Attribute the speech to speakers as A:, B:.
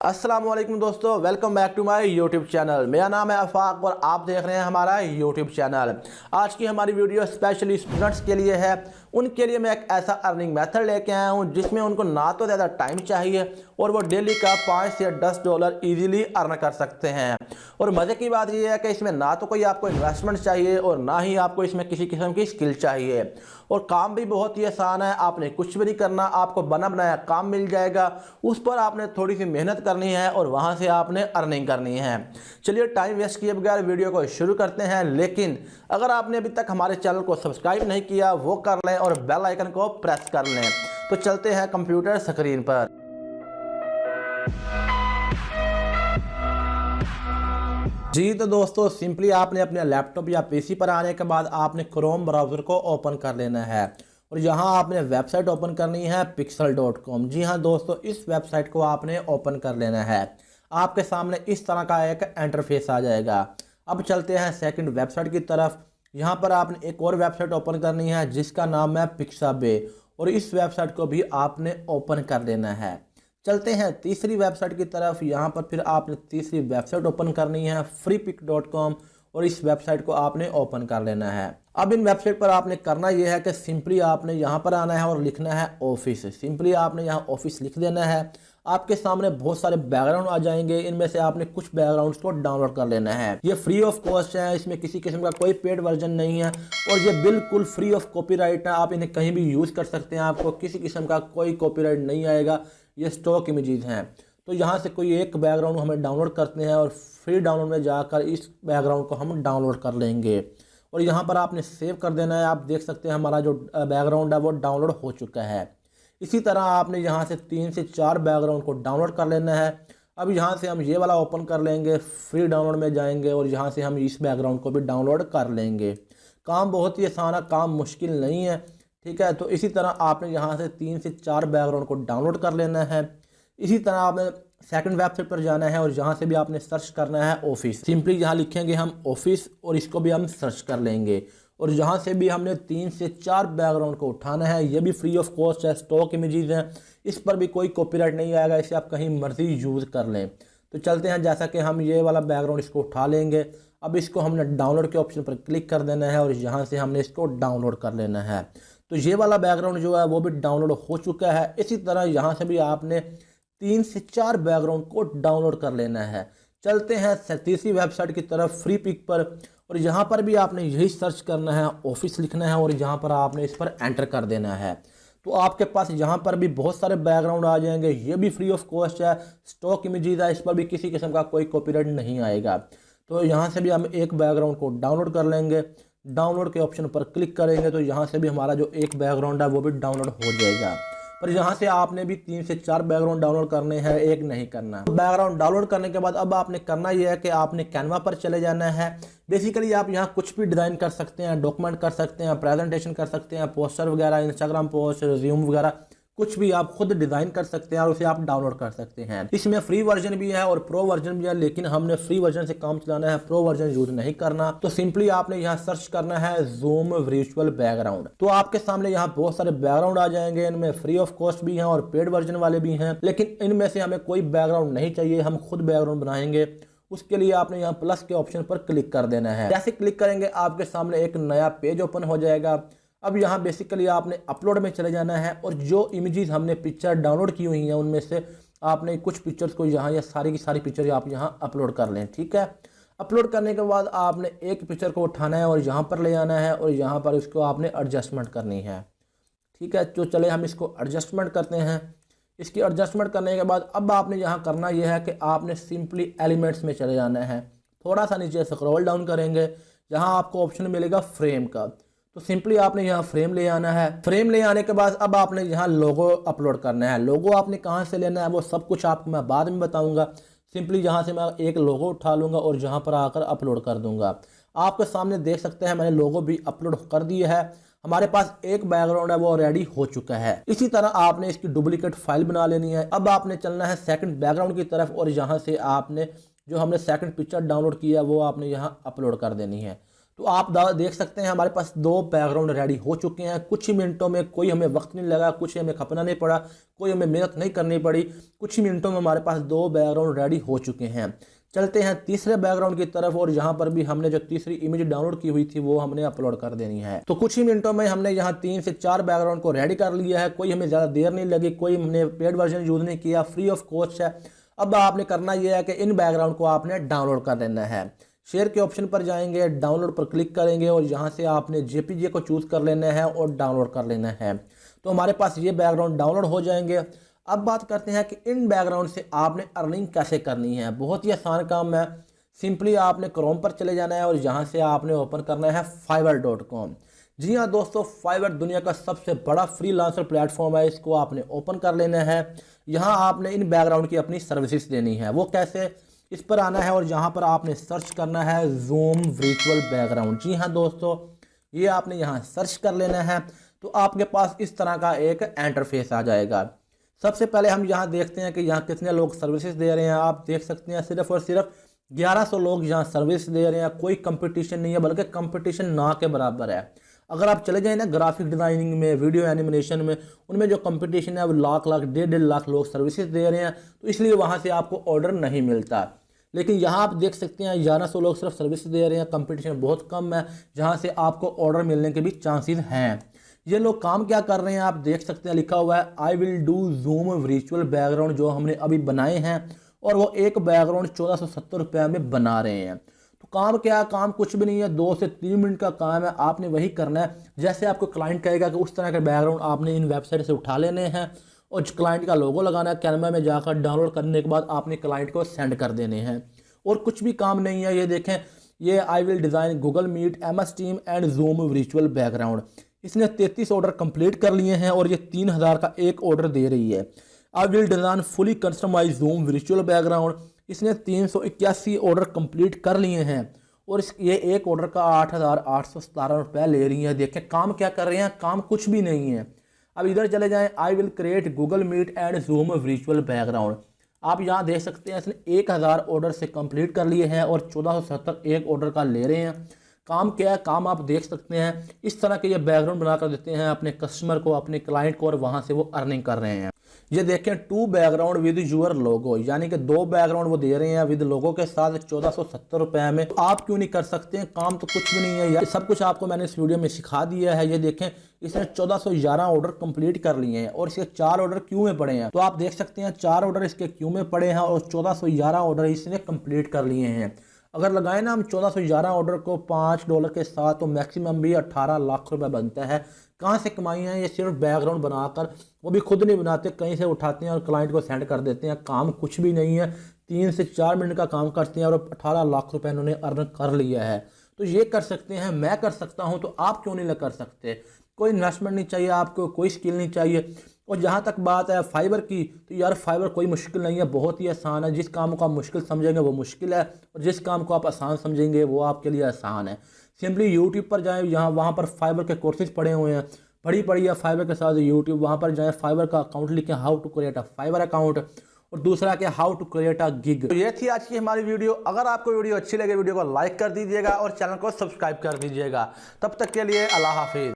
A: अस्सलाम वालेकुम दोस्तों, welcome back to my YouTube channel. मेरा नाम है आफाक और आप देख रहे हैं हमारा यूट्यूब चैनल। आज की हमारी वीडियो स्पेशली स्टूडेंट्स के लिए है। उनके लिए मैं एक ऐसा अर्निंग मेथड लेके आया हूं जिसमें उनको ना तो ज़्यादा टाइम चाहिए और वो डेली का 5 से 10 डॉलर इजीली अर्न कर सकते हैं। और मज़े की बात यह है कि इसमें ना तो कोई आपको इन्वेस्टमेंट चाहिए और ना ही आपको इसमें किसी किस्म की स्किल चाहिए, और काम भी बहुत ही आसान है। आपने कुछ भी नहीं करना, आपको बना बनाया काम मिल जाएगा, उस पर आपने थोड़ी सी मेहनत करनी है और वहां से आपने अर्निंग करनी है। चलिए टाइम वेस्ट किए बगैर वीडियो को शुरू करते हैं। लेकिन अगर आपने अभी तक हमारे चैनल को सब्सक्राइब नहीं किया वो कर लें और बेल आइकन को प्रेस कर लें। तो चलते हैं कंप्यूटर स्क्रीन पर। जी तो दोस्तों, सिंपली आपने अपने लैपटॉप या पीसी पर आने के बाद आपने क्रोम ब्राउज़र को ओपन कर लेना है और यहाँ आपने वेबसाइट ओपन करनी है pixel.com। जी हाँ दोस्तों, इस वेबसाइट को आपने ओपन कर लेना है। आपके सामने इस तरह का एक इंटरफेस आ जाएगा। अब चलते हैं सेकंड वेबसाइट की तरफ। यहाँ पर आपने एक और वेबसाइट ओपन करनी है जिसका नाम है पिक्साबे, और इस वेबसाइट को भी आपने ओपन कर लेना है। चलते हैं तीसरी वेबसाइट की तरफ। यहाँ पर फिर आपने तीसरी वेबसाइट ओपन करनी है freepik.com, और इस वेबसाइट को आपने ओपन कर लेना है। अब इन वेबसाइट पर आपने करना यह है कि सिंपली आपने यहाँ पर आना है और लिखना है ऑफिस। सिंपली आपने यहाँ ऑफिस लिख देना है। आपके सामने बहुत सारे बैकग्राउंड आ जाएंगे, इनमें से आपने कुछ बैकग्राउंड्स को डाउनलोड कर लेना है। ये फ्री ऑफ कॉस्ट है, इसमें किसी किस्म का कोई पेड वर्जन नहीं है और ये बिल्कुल फ्री ऑफ कॉपीराइट है। आप इन्हें कहीं भी यूज़ कर सकते हैं, आपको किसी किस्म का कोई कॉपीराइट नहीं आएगा। ये स्टॉक इमेजेस हैं। तो यहाँ से कोई एक बैकग्राउंड हमें डाउनलोड करते हैं और फ्री डाउनलोड में जाकर इस बैकग्राउंड को हम डाउनलोड कर लेंगे और यहाँ पर आपने सेव कर देना है। आप देख सकते हैं हमारा जो बैकग्राउंड है वो डाउनलोड हो चुका है। इसी तरह आपने यहाँ से 3 से 4 बैकग्राउंड को डाउनलोड कर लेना है। अब यहाँ से हम ये वाला ओपन कर लेंगे, फ्री डाउनलोड में जाएंगे और यहाँ से हम इस बैकग्राउंड को भी डाउनलोड कर लेंगे। काम बहुत ही आसान है, काम मुश्किल नहीं है, ठीक है। तो इसी तरह आपने यहाँ से 3 से 4 बैकग्राउंड को डाउनलोड कर लेना है। इसी तरह आपने सेकंड वेबसाइट पर जाना है और यहाँ से भी आपने सर्च करना है ऑफिस। सिंपली यहाँ लिखेंगे हम ऑफिस और इसको भी हम सर्च कर लेंगे और यहाँ से भी हमने 3 से 4 बैकग्राउंड को उठाना है। ये भी फ्री ऑफ कॉस्ट है, स्टॉक इमेजेस हैं, इस पर भी कोई कॉपीराइट नहीं आएगा, इसे आप कहीं मर्जी यूज़ कर लें। तो चलते हैं, जैसा कि हम ये वाला बैकग्राउंड इसको उठा लेंगे। अब इसको हमने डाउनलोड के ऑप्शन पर क्लिक कर देना है और यहाँ से हमने इसको डाउनलोड कर लेना है। तो ये वाला बैकग्राउंड जो है वो भी डाउनलोड हो चुका है। इसी तरह यहाँ से भी आपने 3 से 4 बैकग्राउंड को डाउनलोड कर लेना है। चलते हैं तीसरी वेबसाइट की तरफ फ्रीपिक पर, और यहाँ पर भी आपने यही सर्च करना है, ऑफिस लिखना है और यहाँ पर आपने इस पर एंटर कर देना है। तो आपके पास यहाँ पर भी बहुत सारे बैकग्राउंड आ जाएंगे। ये भी फ्री ऑफ कॉस्ट है, स्टॉक इमेजेस है, इस पर भी किसी किस्म का कोई कॉपीराइट नहीं आएगा। तो यहाँ से भी हम एक बैकग्राउंड को डाउनलोड कर लेंगे। डाउनलोड के ऑप्शन पर क्लिक करेंगे तो यहाँ से भी हमारा जो एक बैकग्राउंड है वो भी डाउनलोड हो जाएगा। पर यहाँ से आपने भी 3 से 4 बैकग्राउंड डाउनलोड करने हैं, एक नहीं करना। बैकग्राउंड डाउनलोड करने के बाद अब आपने करना यह है कि आपने कैनवा पर चले जाना है। बेसिकली आप यहाँ कुछ भी डिज़ाइन कर सकते हैं, डॉक्यूमेंट कर सकते हैं, प्रेजेंटेशन कर सकते हैं, पोस्टर वगैरह, इंस्टाग्राम पोस्ट, रिज्यूम वगैरह, कुछ भी आप खुद डिज़ाइन कर सकते हैं और उसे आप डाउनलोड कर सकते हैं। इसमें फ्री वर्जन भी है और प्रो वर्जन भी है, लेकिन हमने फ्री वर्जन से काम चलाना है, प्रो वर्जन यूज नहीं करना। तो सिंपली आपने यहाँ सर्च करना है जूम वर्चुअल बैकग्राउंड। तो आपके सामने यहाँ बहुत सारे बैकग्राउंड आ जाएंगे। इनमें फ्री ऑफ कॉस्ट भी हैं और पेड वर्जन वाले भी हैं, लेकिन इनमें से हमें कोई बैकग्राउंड नहीं चाहिए, हम खुद बैकग्राउंड बनाएंगे। उसके लिए आपने यहाँ प्लस के ऑप्शन पर क्लिक कर देना है। जैसे क्लिक करेंगे आपके सामने एक नया पेज ओपन हो जाएगा। अब यहाँ बेसिकली आपने अपलोड में चले जाना है और जो इमेजेस हमने पिक्चर डाउनलोड की हुई हैं उनमें से आपने कुछ पिक्चर्स को यहाँ या सारी की सारी पिक्चर आप यहाँ अपलोड कर लें, ठीक है। अपलोड करने के बाद आपने एक पिक्चर को उठाना है और यहाँ पर ले आना है और यहाँ पर इसको आपने एडजस्टमेंट करनी है, ठीक है। तो चले हम इसको एडजस्टमेंट करते हैं। इसकी एडजस्टमेंट करने के बाद अब आपने यहाँ करना यह है कि आपने सिंपली एलिमेंट्स में चले जाना है। थोड़ा सा नीचे स्क्रॉल डाउन करेंगे, जहाँ आपको ऑप्शन मिलेगा फ्रेम का। तो सिंपली आपने यहाँ फ्रेम ले आना है। फ्रेम ले आने के बाद अब आपने यहाँ लोगो अपलोड करना है। लोगो आपने कहाँ से लेना है वो सब कुछ आपको मैं बाद में बताऊंगा। सिंपली यहाँ से मैं एक लोगो उठा लूँगा और जहाँ पर आकर अपलोड कर दूंगा। आपके सामने देख सकते हैं मैंने लोगो भी अपलोड कर दिया है। हमारे पास एक बैकग्राउंड है वो रेडी हो चुका है। इसी तरह आपने इसकी डुप्लीकेट फाइल बना लेनी है। अब आपने चलना है सेकंड बैकग्राउंड की तरफ और यहाँ से आपने जो हमने सेकंड पिक्चर डाउनलोड किया वो आपने यहाँ अपलोड कर देनी है। तो आप देख सकते हैं हमारे पास 2 बैकग्राउंड रेडी हो चुके हैं कुछ ही मिनटों में। कोई हमें वक्त नहीं लगा, कुछ हमें खपना नहीं पड़ा, कोई हमें मेहनत नहीं करनी पड़ी। कुछ ही मिनटों में हमारे पास 2 बैकग्राउंड रेडी हो चुके हैं। चलते हैं तीसरे बैकग्राउंड की तरफ, और यहाँ पर भी हमने जो तीसरी इमेज डाउनलोड की हुई थी वो हमने अपलोड कर देनी है। तो कुछ ही मिनटों में हमने यहाँ 3 से 4 बैकग्राउंड को रेडी कर लिया है। कोई हमें ज़्यादा देर नहीं लगी, कोई हमने पेड वर्जन यूज़ नहीं किया, फ्री ऑफ कॉस्ट है। अब आपने करना यह है कि इन बैकग्राउंड को आपने डाउनलोड कर लेना है। शेयर के ऑप्शन पर जाएंगे, डाउनलोड पर क्लिक करेंगे और यहाँ से आपने जेपीजी को चूज़ कर लेना है और डाउनलोड कर लेना है। तो हमारे पास ये बैकग्राउंड डाउनलोड हो जाएंगे। अब बात करते हैं कि इन बैकग्राउंड से आपने अर्निंग कैसे करनी है। बहुत ही आसान काम है। सिंपली आपने क्रोम पर चले जाना है और यहाँ से आपने ओपन करना है fiverr.com। जी हाँ दोस्तों, फाइवर दुनिया का सबसे बड़ा फ्रीलांसर प्लेटफॉर्म है। इसको आपने ओपन कर लेना है। यहाँ आपने इन बैकग्राउंड की अपनी सर्विसेज देनी है। वो कैसे, इस पर आना है और यहाँ पर आपने सर्च करना है जूम वर्चुअल बैकग्राउंड। जी हाँ दोस्तों, ये आपने यहाँ सर्च कर लेना है तो आपके पास इस तरह का एक इंटरफेस आ जाएगा। सबसे पहले हम यहाँ देखते हैं कि यहाँ कितने लोग सर्विसेज दे रहे हैं। आप देख सकते हैं सिर्फ और सिर्फ 1100 लोग यहाँ सर्विस दे रहे हैं। कोई कंपटीशन नहीं है, बल्कि कंपटीशन ना के बराबर है। अगर आप चले जाएं ना ग्राफिक डिज़ाइनिंग में, वीडियो एनिमेशन में, उनमें जो कंपटीशन है वो लाख लाख 1.5 लाख लोग सर्विसेज दे रहे हैं, तो इसलिए वहाँ से आपको ऑर्डर नहीं मिलता। लेकिन यहाँ आप देख सकते हैं 1100 लोग सिर्फ सर्विस दे रहे हैं, कंपटीशन बहुत कम है, जहाँ से आपको ऑर्डर मिलने के भी चांसेस हैं। ये लोग काम क्या कर रहे हैं आप देख सकते हैं, लिखा हुआ है I will do zoom virtual background, जो हमने अभी बनाए हैं, और वो एक बैकग्राउंड 1470 रुपये में बना रहे हैं। तो काम क्या, काम कुछ भी नहीं है, 2 से 3 मिनट का काम है। आपने वही करना है जैसे आपको क्लाइंट कहेगा कि उस तरह के बैकग्राउंड आपने इन वेबसाइट से उठा लेने हैं और क्लाइंट का लोगो लगाना है। कैनवा में जाकर डाउनलोड करने के बाद आपने क्लाइंट को सेंड कर देने हैं, और कुछ भी काम नहीं है। ये देखें, ये I will design Google Meet, MS Team and Zoom virtual background. इसने 33 ऑर्डर कंप्लीट कर लिए हैं और ये 3000 का एक ऑर्डर दे रही है। I will design fully customize Zoom virtual background, इसने 381 ऑर्डर कंप्लीट कर लिए हैं और ये एक ऑर्डर का 8817 रुपये ले रही है। देखें काम क्या कर रहे हैं, काम कुछ भी नहीं है। अब इधर चले जाएं, I will create Google Meet and Zoom virtual background. आप यहाँ देख सकते हैं इसने 1000 ऑर्डर से कंप्लीट कर लिए हैं और 1470 एक ऑर्डर का ले रहे हैं। काम क्या है, काम आप देख सकते हैं, इस तरह के ये बैकग्राउंड बना कर देते हैं अपने कस्टमर को, अपने क्लाइंट को, और वहाँ से वो अर्निंग कर रहे हैं। ये देखें 2 बैकग्राउंड विद यूर लोगो, यानी कि 2 बैकग्राउंड वो दे रहे हैं विद लोगो के साथ 1470 रुपये में। आप क्यों नहीं कर सकते हैं, काम तो कुछ भी नहीं है यार, सब कुछ आपको मैंने इस वीडियो में सिखा दिया है। ये देखें इसने 1411 ऑर्डर कंप्लीट कर लिए हैं और इसके 4 ऑर्डर क्यू में पड़े हैं। तो आप देख सकते हैं 4 ऑर्डर इसके क्यू में पड़े हैं और 1411 ऑर्डर इसने कंप्लीट कर लिए हैं। अगर लगाए ना हम 1411 ऑर्डर को $5 के साथ, तो मैक्सिमम भी 18 लाख रुपए बनता है। कहाँ से कमाई हैं, ये सिर्फ बैकग्राउंड बनाकर, वो भी खुद नहीं बनाते, कहीं से उठाते हैं और क्लाइंट को सेंड कर देते हैं। काम कुछ भी नहीं है, 3 से 4 मिनट का काम करते हैं और 18 लाख रुपए इन्होंने अर्न कर लिया है। तो ये कर सकते हैं, मैं कर सकता हूँ, तो आप क्यों नहीं कर सकते। कोई इन्वेस्टमेंट नहीं चाहिए आपको, कोई स्किल नहीं चाहिए। और जहाँ तक बात है फाइबर की, तो यार फाइबर कोई मुश्किल नहीं है, बहुत ही आसान है। जिस काम को आप मुश्किल समझेंगे वो मुश्किल है, और जिस काम को आप आसान समझेंगे वो आपके लिए आसान है। सिंपली यूट्यूब पर जाएं, यहाँ वहाँ पर फाइबर के कोर्सेज पड़े हुए हैं, पड़ी है फाइबर के साथ यूट्यूब। वहाँ पर जाएँ, फाइबर का अकाउंट लिखें, how to create a Fiverr account, और दूसरा क्या, how to create a gig. तो ये थी आज की हमारी वीडियो। अगर आपको वीडियो अच्छी लगे, वीडियो को लाइक कर दीजिएगा और चैनल को सब्सक्राइब कर दीजिएगा। तब तक के लिए अल्लाह हाफिज़।